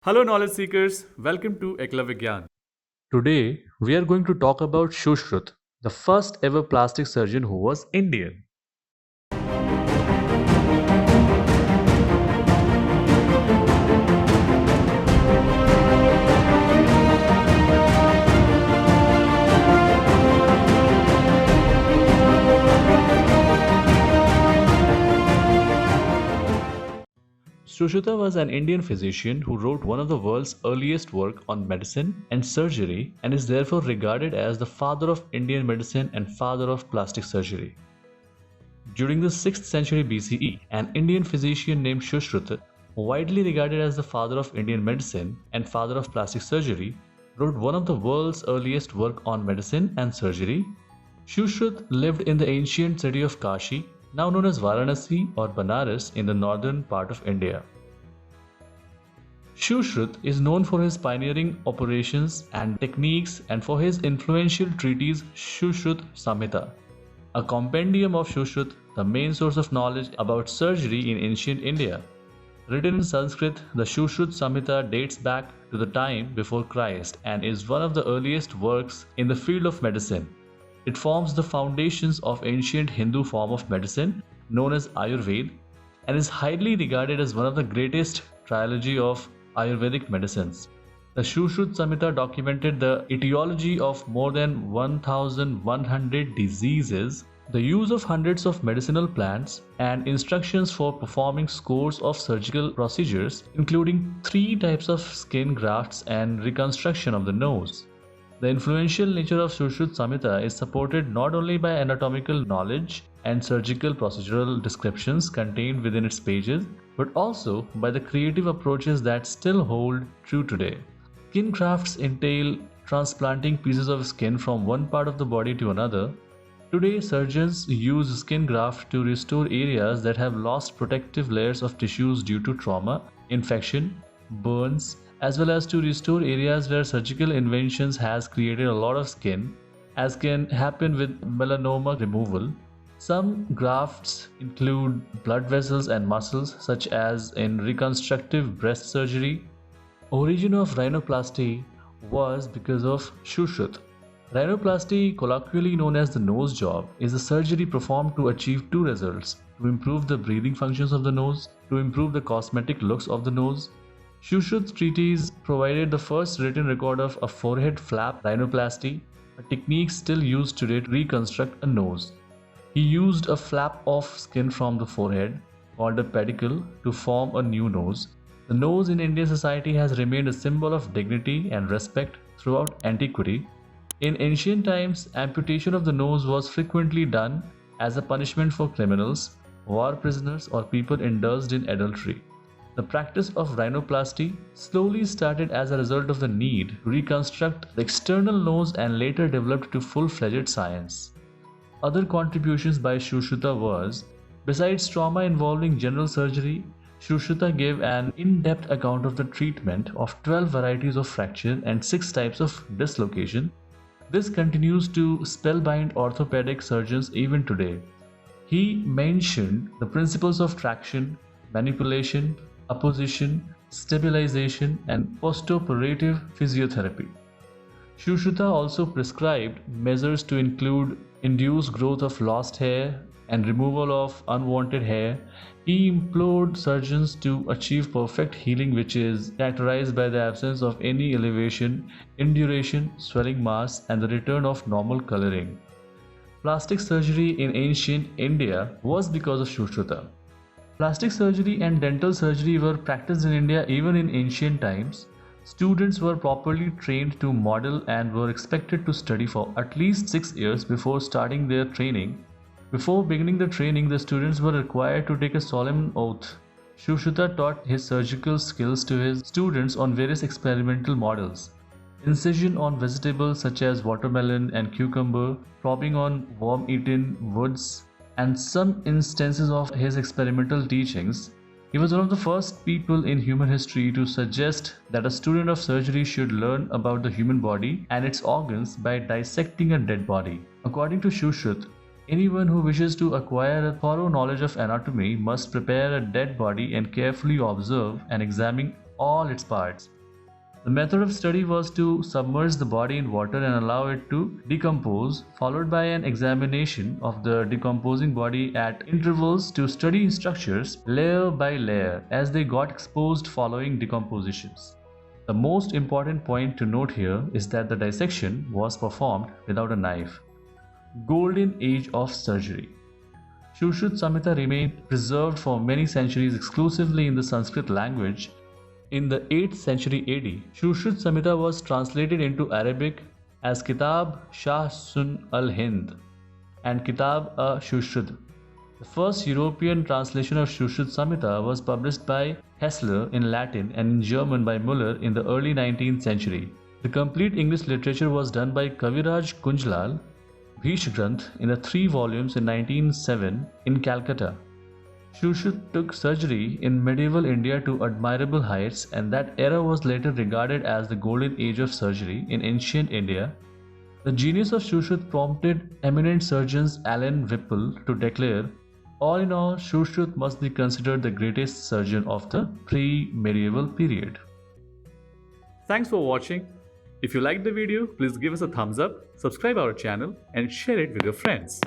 Hello, knowledge seekers. Welcome to Eklavya Gyan. Today, we are going to talk about Shushrut, the first ever plastic surgeon who was Indian. Sushruta was an Indian physician who wrote one of the world's earliest work on medicine and surgery and is therefore regarded as the father of Indian medicine and father of plastic surgery. During the 6th century BCE, an Indian physician named Sushruta, widely regarded as the father of Indian medicine and father of plastic surgery, wrote one of the world's earliest work on medicine and surgery. Shushrut lived in the ancient city of Kashi, now known as Varanasi or Banaras in the northern part of India. Shushrut is known for his pioneering operations and techniques and for his influential treatise Shushrut Samhita, a compendium of Shushrut, the main source of knowledge about surgery in ancient India. Written in Sanskrit, the Shushrut Samhita dates back to the time before Christ and is one of the earliest works in the field of medicine. It forms the foundations of ancient Hindu form of medicine known as Ayurveda and is highly regarded as one of the greatest trilogy of Ayurvedic medicines. The Shushrut Samhita documented the etiology of more than 1100 diseases, the use of hundreds of medicinal plants, and instructions for performing scores of surgical procedures, including 3 types of skin grafts and reconstruction of the nose. The influential nature of Shushrut Samhita is supported not only by anatomical knowledge and surgical procedural descriptions contained within its pages, but also by the creative approaches that still hold true today. Skin grafts entail transplanting pieces of skin from one part of the body to another. Today, surgeons use skin graft to restore areas that have lost protective layers of tissues due to trauma, infection, burns, as well as to restore areas where surgical interventions has created a lot of skin, as can happen with melanoma removal. Some grafts include blood vessels and muscles, such as in reconstructive breast surgery. Origin of rhinoplasty was because of Shushrut. Rhinoplasty, colloquially known as the nose job, is a surgery performed to achieve 2 results: to improve the breathing functions of the nose, to improve the cosmetic looks of the nose. Shushrut's treatise provided the first written record of a forehead flap rhinoplasty, a technique still used today to reconstruct a nose. He used a flap of skin from the forehead, called a pedicle, to form a new nose. The nose in Indian society has remained a symbol of dignity and respect throughout antiquity. In ancient times, amputation of the nose was frequently done as a punishment for criminals, war prisoners, or people indulged in adultery. The practice of rhinoplasty slowly started as a result of the need to reconstruct the external nose and later developed to full-fledged science. Other contributions by Sushruta was, besides trauma involving general surgery, Sushruta gave an in-depth account of the treatment of 12 varieties of fracture and 6 types of dislocation. This continues to spellbind orthopedic surgeons even today. He mentioned the principles of traction, manipulation, apposition, stabilization, and postoperative physiotherapy. Sushruta also prescribed measures to include induced growth of lost hair and removal of unwanted hair. He implored surgeons to achieve perfect healing, which is characterized by the absence of any elevation, induration, swelling mass, and the return of normal coloring. Plastic surgery in ancient India was because of Sushruta. Plastic surgery and dental surgery were practiced in India even in ancient times. Students were properly trained to model and were expected to study for at least 6 years before starting their training. Before beginning the training, the students were required to take a solemn oath. Sushruta taught his surgical skills to his students on various experimental models. Incision on vegetables such as watermelon and cucumber, probing on worm-eaten woods, and some instances of his experimental teachings. He was one of the first people in human history to suggest that a student of surgery should learn about the human body and its organs by dissecting a dead body. According to Shushrut, anyone who wishes to acquire a thorough knowledge of anatomy must prepare a dead body and carefully observe and examine all its parts. The method of study was to submerge the body in water and allow it to decompose, followed by an examination of the decomposing body at intervals to study structures layer by layer as they got exposed following decompositions. The most important point to note here is that the dissection was performed without a knife. Golden Age of Surgery. Shushruta Samhita remained preserved for many centuries exclusively in the Sanskrit language. In the 8th century AD, Shushruta Samhita was translated into Arabic as Kitab Shah Sun al-Hind and Kitab-a-Shushruta. The first European translation of Shushruta Samhita was published by Hessler in Latin and in German by Müller in the early 19th century. The complete English literature was done by Kaviraj Kunjlal Bhish Granth in 3 volumes in 1907 in Calcutta. Shushruta took surgery in medieval India to admirable heights, and that era was later regarded as the golden age of surgery in ancient India. The genius of Shushruta prompted eminent surgeons Allen Whipple to declare, all in all, Shushruta must be considered the greatest surgeon of the pre-medieval period. Thanks for watching. If you liked the video, please give us a thumbs up, subscribe our channel and share it with your friends.